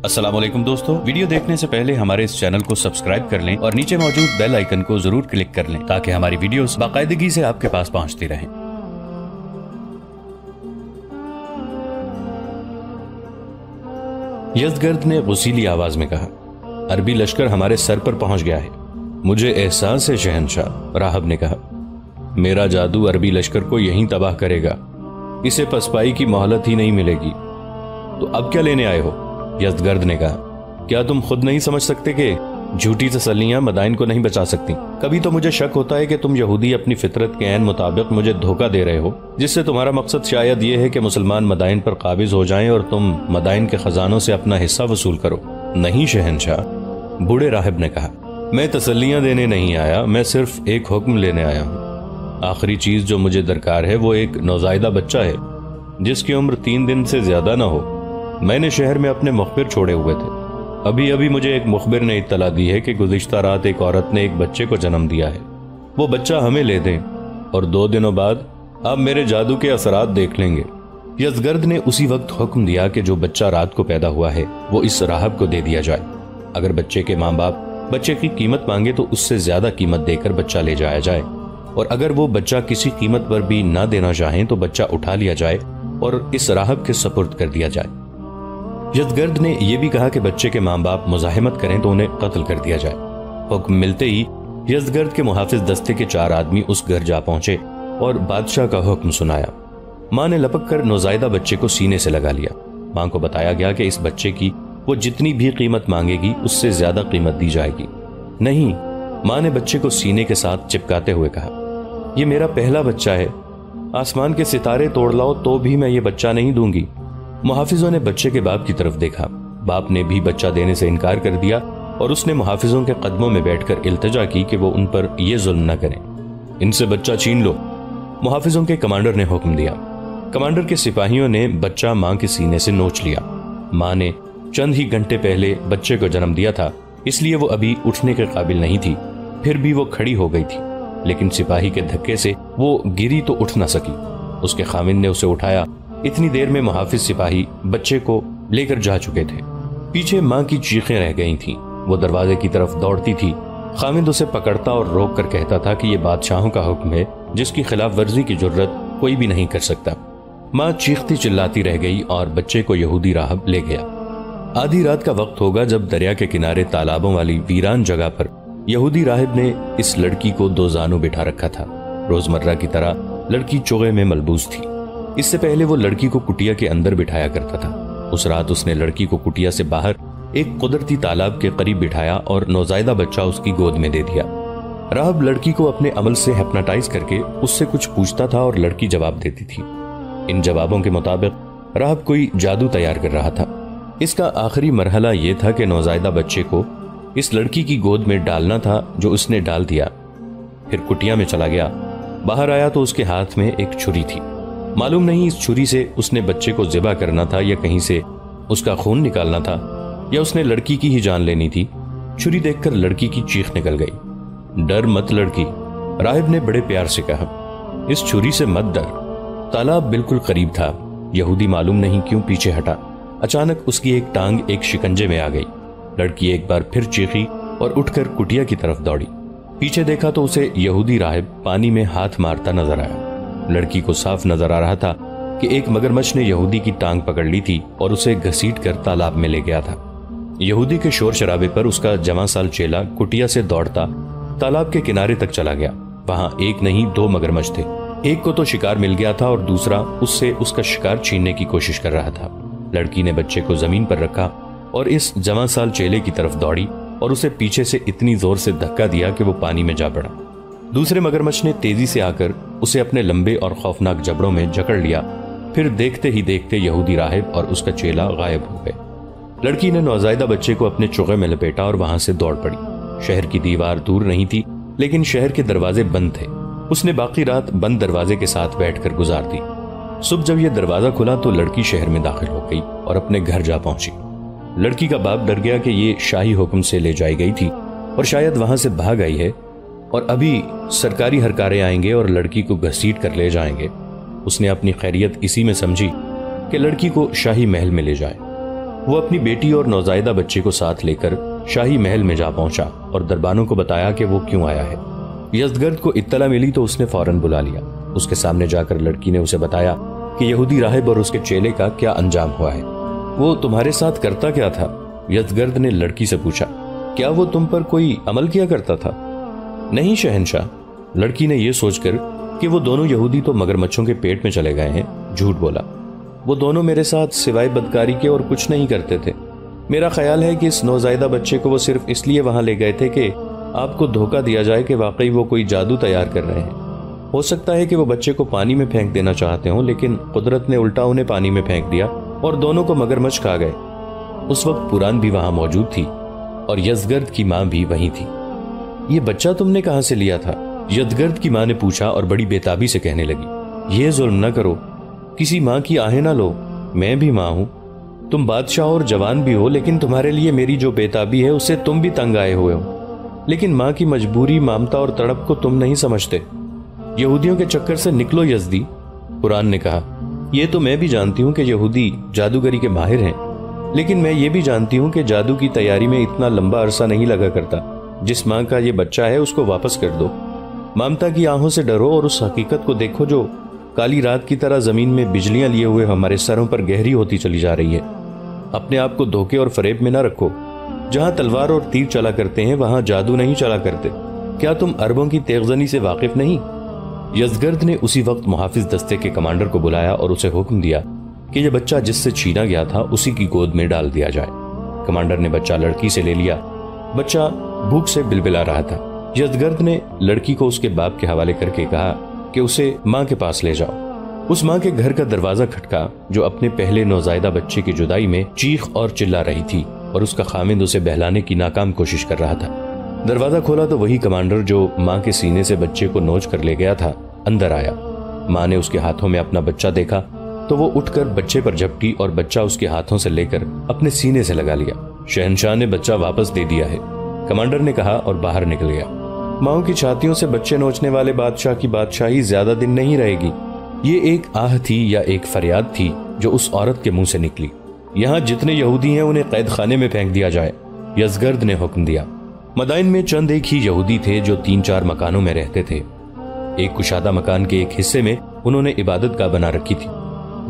السلام علیکم دوستو، ویڈیو دیکھنے سے پہلے ہمارے اس چینل کو سبسکرائب کر لیں اور نیچے موجود بیل آئیکن کو ضرور کلک کر لیں تاکہ ہماری ویڈیوز باقاعدگی سے آپ کے پاس پہنچتی رہیں۔ یزدگرد نے غسیلی آواز میں کہا، عربی لشکر ہمارے سر پر پہنچ گیا ہے۔ مجھے احساس ہے شہنشاہ، راہب نے کہا، میرا جادو عربی لشکر کو یہیں تباہ کرے گا، اسے پسپائی کی مہلت ہی نہیں ملے گی۔ تو اب کیا لینے آئے ہو؟ یزدگرد نے کہا، کیا تم خود نہیں سمجھ سکتے کہ جھوٹی تسلیاں مدائن کو نہیں بچا سکتی؟ کبھی تو مجھے شک ہوتا ہے کہ تم یہودی اپنی فطرت کے عین مطابق مجھے دھوکہ دے رہے ہو، جس سے تمہارا مقصد شاید یہ ہے کہ مسلمان مدائن پر قابض ہو جائیں اور تم مدائن کے خزانوں سے اپنا حصہ وصول کرو۔ نہیں شہنشاہ، بوڑھے راہب نے کہا، میں تسلیاں دینے نہیں آیا، میں صرف ایک حکم لینے آیا ہوں۔ آخری چیز جو مجھے درکار ہے وہ ایک نوزائیدہ بچہ ہے جس کی عمر 3 دن سے زیادہ نہ ہو۔ میں نے شہر میں اپنے مخبر چھوڑے ہوئے تھے، ابھی مجھے ایک مخبر نے اطلاع دی ہے کہ گزشتہ رات ایک عورت نے ایک بچے کو جنم دیا ہے۔ وہ بچہ ہمیں لے دیں اور 2 دنوں بعد آپ میرے جادو کے اثرات دیکھ لیں گے۔ یزدگرد نے اسی وقت حکم دیا کہ جو بچہ رات کو پیدا ہوا ہے وہ اس راہب کو دے دیا جائے۔ اگر بچے کے ماں باپ بچے کی قیمت مانگے تو اس سے زیادہ قیمت دے کر بچہ لے جایا جائے، اور اگر وہ بچہ کسی قیمت پر بھی نہ دینا چاہیں تو بچہ اٹھا لیا جائے اور اس راہب کے سپرد کر دیا جائے۔ یزدگرد نے یہ بھی کہا کہ بچے کے ماں باپ مزاحمت کریں تو انہیں قتل کر دیا جائے۔ حکم ملتے ہی یزدگرد کے محافظ دستے کے 4 آدمی اس گھر جا پہنچے اور بادشاہ کا حکم سنایا۔ ماں نے لپک کر نوزائیدہ بچے کو سینے سے لگا لیا۔ ماں کو بتایا گیا کہ اس بچے کی وہ جتنی بھی قیمت مانگے گی اس سے زیادہ قیمت دی جائے گی۔ نہیں، ماں نے بچے کو سینے کے ساتھ چپکاتے ہوئے کہا، یہ میرا پہلا بچہ ہے، آسمان کے ستارے توڑ لاؤ تو بھی میں یہ بچہ نہیں دوں گی۔ محافظوں نے بچے کے باپ کی طرف دیکھا، باپ نے بھی بچہ دینے سے انکار کر دیا اور اس نے محافظوں کے قدموں میں بیٹھ کر التجا کی کہ وہ ان پر یہ ظلم نہ کریں۔ ان سے بچہ چھین لو، محافظوں کے کمانڈر نے حکم دیا۔ کمانڈر کے سپاہیوں نے بچہ ماں کے سینے سے نوچ لیا۔ ماں نے چند ہی گھنٹے پہلے بچے کو جنم دیا تھا، اس لیے وہ ابھی اٹھنے کے قابل نہیں تھی، پھر بھی وہ کھڑی ہو گئی تھی، لیکن سپاہی کے دھکے سے وہ گری تو اٹھ نہ سکی۔ اس کے خاوند نے اسے اٹھایا۔ اتنی دیر میں محافظ سپاہی بچے کو لے کر جا چکے تھے۔ پیچھے ماں کی چیخیں رہ گئی تھیں، وہ دروازے کی طرف دوڑتی تھی۔ خاوند اسے پکڑتا اور روک کر کہتا تھا کہ یہ بادشاہوں کا حکم ہے جس کی خلاف ورزی کی جرت کوئی بھی نہیں کر سکتا۔ ماں چیختی چلاتی رہ گئی اور بچے کو یہودی راہب لے گیا۔ آدھی رات کا وقت ہوگا جب دریا کے کنارے تالابوں والی ویران جگہ پر یہودی راہب نے اس لڑکی کو 2 زانوں بٹھا رکھا تھا۔ روزمرہ کی طرح لڑکی چوغے میں ملبوس تھی۔ اس سے پہلے وہ لڑکی کو کٹیا کے اندر بٹھایا کرتا تھا۔ اس رات اس نے لڑکی کو کٹیا سے باہر ایک قدرتی تالاب کے قریب بٹھایا اور نوزائیدہ بچہ اس کی گود میں دے دیا۔ راہب لڑکی کو اپنے عمل سے ہپناٹائز کر کے اس سے کچھ پوچھتا تھا اور لڑکی جواب دیتی تھی۔ ان جوابوں کے مطابق راہب کوئی جادو تیار کر رہا تھا۔ اس کا آخری مرحلہ یہ تھا کہ نوزائیدہ بچے کو اس لڑکی کی گود میں ڈالنا تھا، جو اس نے ڈال دیا۔ پھر کٹیا میں چلا گیا۔ باہر آیا تو اس کے ہاتھ میں ایک چھری تھی۔ معلوم نہیں اس چھری سے اس نے بچے کو ذبح کرنا تھا یا کہیں سے اس کا خون نکالنا تھا، یا اس نے لڑکی کی ہی جان لینی تھی۔ چھری دیکھ کر لڑکی کی چیخ نکل گئی۔ ڈر مت لڑکی، راہب نے بڑے پیار سے کہا، اس چھری سے مت ڈر۔ تالاب بالکل قریب تھا۔ یہودی معلوم نہیں کیوں پیچھے ہٹا۔ اچانک اس کی ایک ٹانگ ایک شکنجے میں آ گئی۔ لڑکی ایک بار پھر چیخی اور اٹھ کر کٹیا کی طرف دوڑی۔ پیچھے دیکھا تو اسے یہودی راہب پانی میں ہاتھ مارتا نظر آیا۔ لڑکی کو صاف نظر آ رہا تھا کہ ایک مگرمچھ نے یہودی کی ٹانگ پکڑ لی تھی اور اسے گھسیٹ کر تالاب میں لے گیا تھا۔ یہودی کے شور شرابے پر اس کا جوان سال چیلا کٹیا سے دوڑتا تالاب کے کنارے تک چلا گیا۔ وہاں ایک نہیں 2 مگرمچھ تھے۔ ایک کو تو شکار مل گیا تھا اور دوسرا اس سے اس کا شکار چھیننے کی کوشش کر رہا تھا۔ لڑکی نے بچے کو زمین پر رکھا اور اس جوان سال چیلے کی طرف دوڑی اور اسے پیچھے سے اتنی زور سے دھکا دیا کہ وہ پانی میں جا پڑا۔ دوسرے مگرمچھ نے تیزی سے آ کر اسے اپنے لمبے اور خوفناک جبڑوں میں جکڑ لیا۔ پھر دیکھتے ہی دیکھتے یہودی راہب اور اس کا چیلا غائب ہو گئے۔ لڑکی نے نوزائیدہ بچے کو اپنے چوغے میں لپیٹا اور وہاں سے دوڑ پڑی۔ شہر کی دیوار دور نہیں تھی، لیکن شہر کے دروازے بند تھے۔ اس نے باقی رات بند دروازے کے ساتھ بیٹھ کر گزار دی۔ صبح جب یہ دروازہ کھلا تو لڑکی شہر میں داخل ہو گئی اور اپنے گھر جا پہنچی۔ لڑکی کا باپ ڈر گیا کہ یہ شاہی حکم سے لے جائی گئی تھی اور شاید وہاں سے بھاگ آئی ہے اور ابھی سرکاری ہرکارے آئیں گے اور لڑکی کو گھسیٹ کر لے جائیں گے۔ اس نے اپنی خیریت اسی میں سمجھی کہ لڑکی کو شاہی محل میں لے جائے۔ وہ اپنی بیٹی اور نوزائیدہ بچے کو ساتھ لے کر شاہی محل میں جا پہنچا اور دربانوں کو بتایا کہ وہ کیوں آیا ہے۔ یزدگرد کو اطلاع ملی تو اس نے فوراً بلا لیا۔ اس کے سامنے جا کر لڑکی نے اسے بتایا کہ یہودی راہب اور اس کے چیلے کا کیا انجام ہوا ہے۔ وہ تمہارے ساتھ کرتا کیا تھا؟ یزدگرد نے لڑکی سے پوچھا۔ کیا وہ تم پر کوئی عمل کیا کرتا تھا؟ نہیں شہنشاہ، لڑکی نے یہ سوچ کر کہ وہ دونوں یہودی تو مگرمچھوں کے پیٹ میں چلے گئے ہیں، جھوٹ بولا۔ وہ دونوں میرے ساتھ سوائے بدکاری کے اور کچھ نہیں کرتے تھے۔ میرا خیال ہے کہ اس نوزائیدہ بچے کو وہ صرف اس لیے وہاں لے گئے تھے کہ آپ کو دھوکہ دیا جائے کہ واقعی وہ کوئی جادو تیار کر رہے ہیں۔ ہو سکتا ہے کہ وہ بچے کو پانی میں پھینک دینا چاہتے ہوں، لیکن قدرت نے الٹا انہیں پانی میں پھینک دیا اور دونوں کو مگرمچھ کھا گئے۔ اس وقت پوران بھی وہاں موجود تھی اور یزدگرد کی ماں بھی وہیں تھی۔ یہ بچہ تم نے کہاں سے لیا تھا؟ یزدگرد کی ماں نے پوچھا اور بڑی بےتابی سے کہنے لگی۔ یہ ظلم نہ کرو، کسی ماں کی آہیں نہ لو، میں بھی ماں ہوں۔ تم بادشاہ اور جوان بھی ہو، لیکن تمہارے لیے میری جو بےتابی ہے اس سے تم بھی تنگ آئے ہوئے ہو۔ لیکن ماں کی مجبوری، مامتا اور تڑپ کو تم نہیں سمجھتے۔ یہودیوں کے چکر سے نکلو یزدی، قرآن نے کہا۔ یہ تو میں بھی جانتی ہوں کہ یہودی جادوگری کے ماہر ہیں، لیکن میں یہ بھی جانتی ہوں کہ جادو کی تیاری میں اتنا لمبا عرصہ نہیں لگا کرتا۔ جس ماں کا یہ بچہ ہے اس کو واپس کر دو۔ مامتا کی آنکھوں سے ڈرو اور اس حقیقت کو دیکھو جو کالی رات کی طرح زمین میں بجلیاں لیے ہوئے ہمارے سروں پر گہری ہوتی چلی جا رہی ہے۔ اپنے آپ کو دھوکے اور فریب میں نہ رکھو۔ جہاں تلوار اور تیر چلا کرتے ہیں وہاں جادو نہیں چلا کرتے۔ کیا تم عربوں کی تیغزنی سے واقف نہیں؟ یزدگرد نے اسی وقت محافظ دستے کے کمانڈر کو بلایا اور اسے حکم دیا کہ یہ بچہ جس سے چھینا گیا تھا اسی کی گود میں ڈال دیا جائے۔ کمانڈر نے بچہ لڑکی سے لے لیا۔ بچہ بھوک سے بلبلا رہا تھا۔ یزدگرد نے لڑکی کو اس کے باپ کے حوالے کر کے کہا کہ اسے ماں کے پاس لے جاؤ۔ اس ماں کے گھر کا دروازہ کھٹکا جو اپنے پہلے نوزائیدہ بچے کی جدائی میں چیخ اور چلا رہی تھی، اور اس کا خامند اسے بہلانے کی ناکام کوشش کر رہا تھا۔ دروازہ کھولا تو وہی کمانڈر جو ماں کے سینے سے بچے کو نوچ کر لے گیا تھا اندر آیا۔ ماں نے اس کے ہاتھوں میں اپنا بچہ دیکھا تو وہ اٹھ کر بچے پر جھپٹی اور بچہ اس کے ہاتھوں سے لے کر اپنے سینے سے لگا لیا۔ شہنشاہ نے بچہ واپس دے دیا ہے، کمانڈر نے کہا اور باہر نکل گیا۔ ماؤں کی چھاتیوں سے بچے نوچنے والے بادشاہ کی بادشاہی زیادہ دن نہیں رہے گی۔ یہ ایک آہ تھی یا ایک فریاد تھی جو اس عورت کے منہ سے نکلی۔ یہاں جتنے یہودی ہیں انہیں قید خانے میں پھینک دیا جائے، یزدگرد نے حکم دیا۔ مدائن میں چند ایک ہی یہودی تھے جو 3-4 مکانوں میں رہتے تھے۔ ایک کشادہ مکان کے ایک حصے میں انہوں نے عبادت گاہ بنا رکھی تھی۔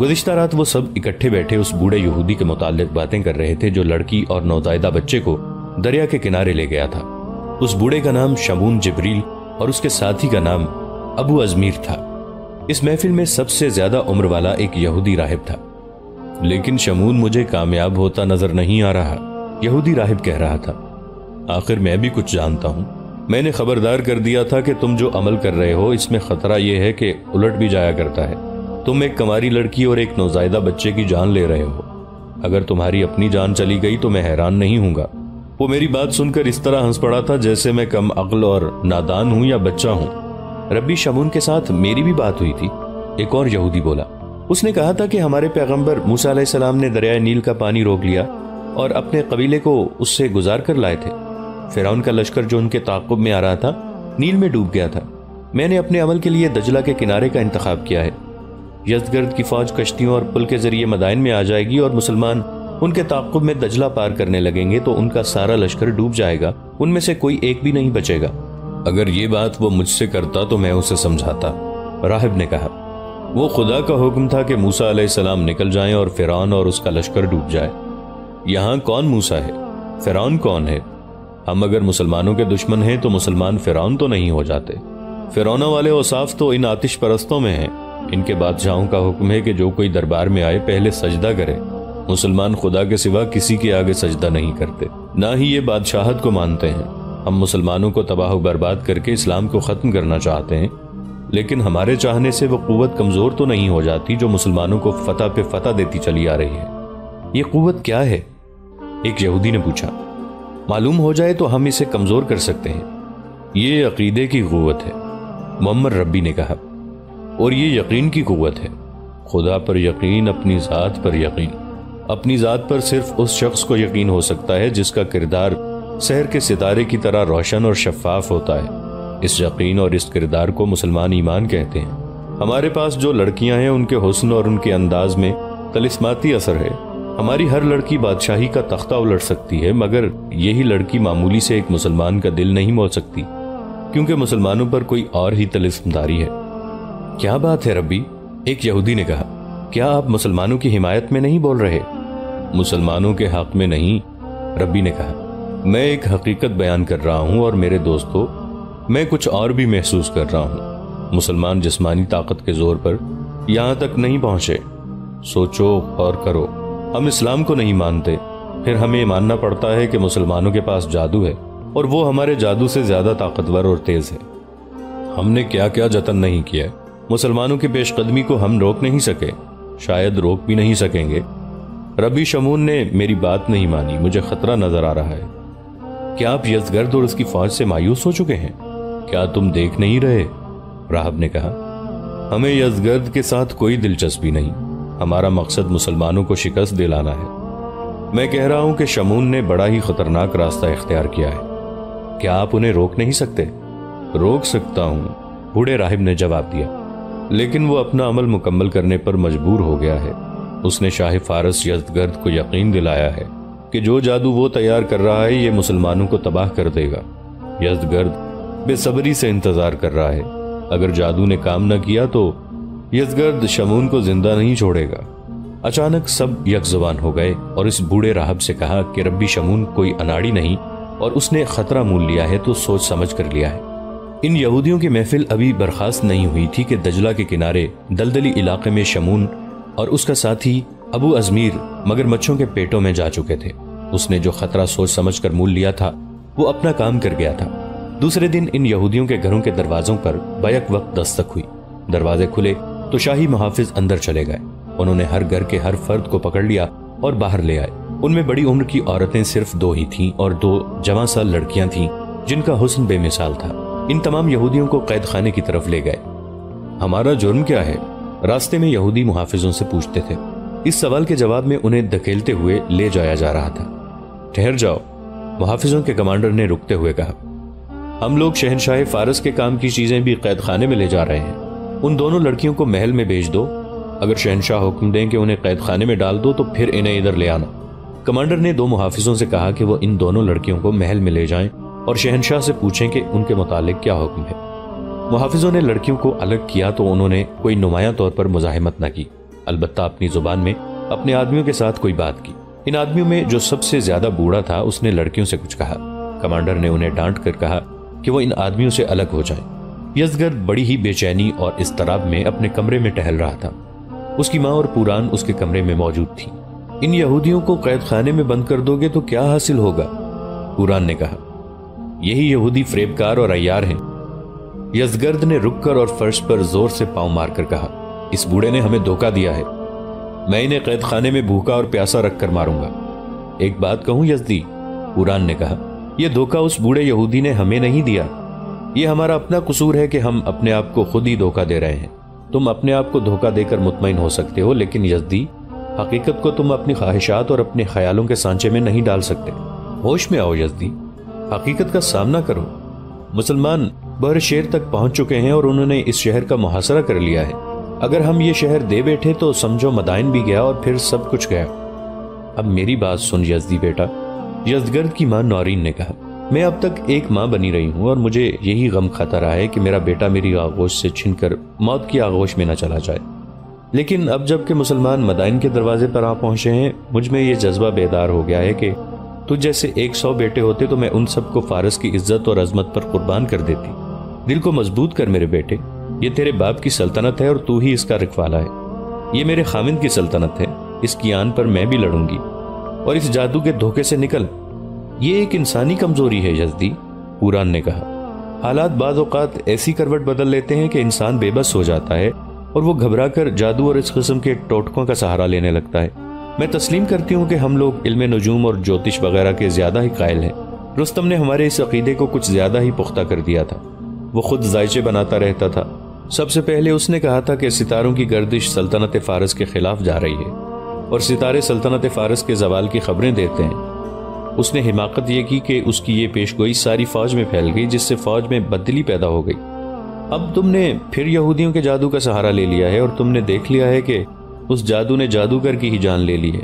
گزشتہ رات وہ سب اکٹھے بیٹھے اس بوڑھے یہودی کے متعلق باتیں کر رہے تھے جو لڑکی اور نوزائیدہ بچے کو دریا کے کنارے لے گیا تھا۔ اس بوڑھے کا نام شمون جبریل اور اس کے ساتھی کا نام ابو ازمیر تھا۔ اس محفل میں سب سے زیادہ عمر والا ایک یہودی راہب تھا۔ لیکن شمون مجھے کامیاب ہوتا نظر نہیں آ رہا، یہودی راہب کہہ رہا تھا۔ آخر میں بھی کچھ جانتا ہوں۔ میں نے خبردار کر دیا تھا کہ تم جو عمل کر رہے ہو اس میں خطرہ یہ ہے کہ الٹ بھی جایا کرتا ہے۔ تم ایک کنواری لڑکی اور ایک نوزائیدہ بچے کی جان لے رہے ہو۔ اگر تمہاری اپنی جان چلی گئی تو میں حیران نہیں ہوں گا۔ وہ میری بات سن کر اس طرح ہنس پڑا تھا جیسے میں کم عقل اور نادان ہوں یا بچہ ہوں۔ ربی شمون کے ساتھ میری بھی بات ہوئی تھی، ایک اور یہودی بولا۔ اس نے کہا تھا کہ ہمارے پیغمبر موسیٰ علیہ السلام نے دریائے نیل کا پانی روک لیا اور اپنے قبیلے کو اس سے گزار کر لائے تھے۔ فرعون کا لشکر جو ان کے تعاقب میں آ رہا تھا نیل میں ڈوب گیا تھا۔ میں نے اپنے عمل کے لیے دجلہ کے کنارے کا انتخاب کیا ہے۔ یزدگرد کی فوج کشتیوں اور پل کے ذریعے مدائن میں آ جائے گی اور مسلمان ان کے تعاقب میں دجلہ پار کرنے لگیں گے تو ان کا سارا لشکر ڈوب جائے گا، ان میں سے کوئی ایک بھی نہیں بچے گا۔ اگر یہ بات وہ مجھ سے کرتا تو میں اسے سمجھاتا، راہب نے کہا۔ وہ خدا کا حکم تھا کہ موسیٰ علیہ السلام نکل جائیں اور فرعون اور اس کا لشکر ڈوب جائے۔ یہاں کون موسیٰ ہے؟ فرعون کون ہے؟ ہم اگر مسلمانوں کے دشمن ہیں تو مسلمان فرعون تو نہیں ہو جاتے۔ فرعون والے اوصاف تو ان آتش پرستوں میں ہیں۔ ان کے بادشاہوں کا حکم ہے کہ جو کوئی دربار میں آئے پہلے سجدہ کرے۔ مسلمان خدا کے سوا کسی کے آگے سجدہ نہیں کرتے، نہ ہی یہ بادشاہت کو مانتے ہیں۔ ہم مسلمانوں کو تباہ و برباد کر کے اسلام کو ختم کرنا چاہتے ہیں، لیکن ہمارے چاہنے سے وہ قوت کمزور تو نہیں ہو جاتی جو مسلمانوں کو فتح پہ فتح دیتی چلی آ رہی ہے۔ یہ قوت کیا ہے؟ ایک یہودی نے پوچھا۔ معلوم ہو جائے تو ہم اسے کمزور کر سکتے ہیں۔ یہ عقیدے کی قوت ہے، محمد ربی نے کہا، اور یہ یقین کی قوت ہے۔ خدا پر یقین، اپنی ذات پر یقین۔ اپنی ذات پر صرف اس شخص کو یقین ہو سکتا ہے جس کا کردار سحر کے ستارے کی طرح روشن اور شفاف ہوتا ہے۔ اس یقین اور اس کردار کو مسلمان ایمان کہتے ہیں۔ ہمارے پاس جو لڑکیاں ہیں ان کے حسن اور ان کے انداز میں طلسماتی اثر ہے۔ ہماری ہر لڑکی بادشاہی کا تختہ الٹ سکتی ہے، مگر یہی لڑکی معمولی سے ایک مسلمان کا دل نہیں موڑ سکتی، کیونکہ مسلمانوں پر کوئی اور ہی طلسم داری ہے۔ کیا بات ہے ربی، ایک یہودی نے کہا، کیا آپ مسلمانوں کی حمایت میں نہیں بول رہے؟ مسلمانوں کے حق میں نہیں، ربی نے کہا، میں ایک حقیقت بیان کر رہا ہوں، اور میرے دوستو، میں کچھ اور بھی محسوس کر رہا ہوں۔ مسلمان جسمانی طاقت کے زور پر یہاں تک نہیں پہنچے۔ سوچو اور کرو، ہم اسلام کو نہیں مانتے، پھر ہمیں ماننا پڑتا ہے کہ مسلمانوں کے پاس جادو ہے، اور وہ ہمارے جادو سے زیادہ طاقتور اور تیز ہے۔ ہم نے کیا کیا جتن نہیں کیا، مسلمانوں کی پیش قدمی کو ہم روک نہیں سکے، شاید روک بھی نہیں سکیں گے۔ ربی شمون نے میری بات نہیں مانی، مجھے خطرہ نظر آ رہا ہے۔ کیا آپ یزدگرد اور اس کی فوج سے مایوس ہو چکے ہیں؟ کیا تم دیکھ نہیں رہے؟ راہب نے کہا، ہمیں یزدگرد کے ساتھ کوئی دلچسپی نہیں، ہمارا مقصد مسلمانوں کو شکست دلانا ہے۔ میں کہہ رہا ہوں کہ شمون نے بڑا ہی خطرناک راستہ اختیار کیا ہے۔ کیا آپ انہیں روک نہیں سکتے؟ روک سکتا ہوں، بوڑھے راہب نے جواب دیا، لیکن وہ اپنا عمل مکمل کرنے پر مجبور ہو گیا ہے۔ اس نے شاہ فارس یزدگرد کو یقین دلایا ہے کہ جو جادو وہ تیار کر رہا ہے یہ مسلمانوں کو تباہ کر دے گا۔ یزدگرد بے صبری سے انتظار کر رہا ہے، اگر جادو نے کام نہ کیا تو یزدگرد شمون کو زندہ نہیں چھوڑے گا۔ اچانک سب یک زبان ہو گئے اور اس بوڑھے راہب سے کہا کہ ربی شمون کوئی اناڑی نہیں، اور اس نے خطرہ مول لیا ہے تو سوچ سمجھ کر لیا ہے۔ ان یہودیوں کی محفل ابھی برخاست نہیں ہوئی تھی کہ دجلہ کے کنارے دلدلی علاقے میں شمون اور اس کا ساتھی ابو ازمیر مگر مچھوں کے پیٹوں میں جا چکے تھے۔ اس نے جو خطرہ سوچ سمجھ کر مول لیا تھا وہ اپنا کام کر گیا تھا۔ دوسرے دن ان یہودیوں کے گھروں کے دروازوں پر بیک وقت دستک ہوئی۔ دروازے کھلے تو شاہی محافظ اندر چلے گئے۔ انہوں نے ہر گھر کے ہر فرد کو پکڑ لیا اور باہر لے آئے۔ ان میں بڑی عمر کی عورتیں صرف 2 ہی تھیں اور 2 جوان سال لڑکیاں تھیں جن کا حسن بے مثال تھا۔ ان تمام یہودیوں کو قید خانے کی طرف لے گئے۔ ہمارا جرم کیا ہے؟ راستے میں یہودی محافظوں سے پوچھتے تھے۔ اس سوال کے جواب میں انہیں دھکیلتے ہوئے لے جایا جا رہا تھا۔ ٹھہر جاؤ، محافظوں کے کمانڈر نے رکتے ہوئے کہا، ہم لوگ شہنشاہ فارس کے کام کی چیزیں بھی قید خانے میں لے جا رہے ہیں۔ ان دونوں لڑکیوں کو محل میں بھیج دو، اگر شہنشاہ حکم دیں کہ انہیں قید خانے میں ڈال دو تو پھر انہیں ادھر لے آنا۔ کمانڈر نے 2 محافظوں سے کہا کہ وہ ان دونوں لڑکیوں کو محل میں لے جائیں اور شہنشاہ سے پوچھیں کہ ان کے متعلق کیا حکم ہے۔ محافظوں نے لڑکیوں کو الگ کیا تو انہوں نے کوئی نمایاں طور پر مزاحمت نہ کی، البتہ اپنی زبان میں اپنے آدمیوں کے ساتھ کوئی بات کی۔ ان آدمیوں میں جو سب سے زیادہ بوڑھا تھا اس نے لڑکیوں سے کچھ کہا۔ کمانڈر نے انہیں ڈانٹ کر کہا کہ وہ ان آدمیوں سے الگ ہو جائیں۔ یزدگرد بڑی ہی بے چینی اور اضطراب میں اپنے کمرے میں ٹہل رہا تھا۔ اس کی ماں اور پوران اس کے کمرے میں موجود تھی۔ ان یہودیوں کو قید خانے میں بند کر دو گے تو کیا حاصل ہوگا؟ پوران نے کہا، یہی یہودی فریبکار اور عیار ہیں۔ یزدگرد نے رک کر اور فرش پر زور سے پاؤں مار کر کہا، اس بوڑھے نے ہمیں دھوکہ دیا ہے، میں انہیں قید خانے میں بھوکا اور پیاسا رکھ کر ماروں گا۔ ایک بات کہوں یزدی، پوران نے کہا، یہ دھوکہ اس بوڑھے یہودی نے ہمیں نہیں دیا، یہ ہمارا اپنا قصور ہے کہ ہم اپنے آپ کو خود ہی دھوکہ دے رہے ہیں۔ تم اپنے آپ کو دھوکہ دے کر مطمئن ہو سکتے ہو، لیکن یزدی، حقیقت کو تم اپنی خواہشات اور اپنے خیالوں کے سانچے میں نہیں ڈال سکتے۔ ہوش میں آؤ یزدی، حقیقت کا سامنا کرو۔ مسلمان بحر شیر تک پہنچ چکے ہیں اور انہوں نے اس شہر کا محاصرہ کر لیا ہے۔ اگر ہم یہ شہر دے بیٹھے تو سمجھو مدائن بھی گیا اور پھر سب کچھ گیا۔ اب میری بات سن یزدی بیٹا، یزدگرد کی ماں نورین نے کہا، میں اب تک ایک ماں بنی رہی ہوں اور مجھے یہی غم کھاتا رہا ہے کہ میرا بیٹا میری آغوش سے چھن کر موت کی آغوش میں نہ چلا جائے۔ لیکن اب جب کہ مسلمان مدائن کے دروازے پر آ پہنچے ہیں، مجھ میں یہ جذبہ بیدار ہو گیا ہے کہ تجھ جیسے 100 بیٹے ہوتے تو میں ان سب کو فارس کی عزت اور عظمت پر قربان کر دیتی۔ دل کو مضبوط کر میرے بیٹے، یہ تیرے باپ کی سلطنت ہے اور تو ہی اس کا رکھوالا ہے۔ یہ میرے خامند کی سلطنت ہے، اس کی آن پر میں بھی لڑوں گی، اور اس جادو کے دھوکے سے نکل۔ یہ ایک انسانی کمزوری ہے یزدی، پوران نے کہا۔ حالات بعض اوقات ایسی کروٹ بدل لیتے ہیں کہ انسان بے بس ہو جاتا ہے اور وہ گھبرا کر جادو اور اس قسم کے ٹوٹکوں کا سہارا لینے لگتا ہے۔ میں تسلیم کرتی ہوں کہ ہم لوگ علم نجوم اور جوتش وغیرہ کے زیادہ ہی قائل ہیں۔ رستم نے ہمارے اس عقیدے کو کچھ زیادہ ہی پختہ کر دیا تھا۔ وہ خود ذائچے بناتا رہتا تھا۔ سب سے پہلے اس نے کہا تھا کہ ستاروں کی گردش سلطنت فارس کے خلاف جا رہی ہے اور ستارے سلطنت فارس کے زوال کی خبریں دیتے ہیں۔ اس نے حماقت یہ کی کہ اس کی یہ پیشگوئی ساری فوج میں پھیل گئی، جس سے فوج میں بدلی پیدا ہو گئی۔ اب تم نے پھر یہودیوں کے جادو کا سہارا لے لیا ہے اور تم نے دیکھ لیا ہے کہ اس جادو نے جادوگر کی ہی جان لے لی ہے۔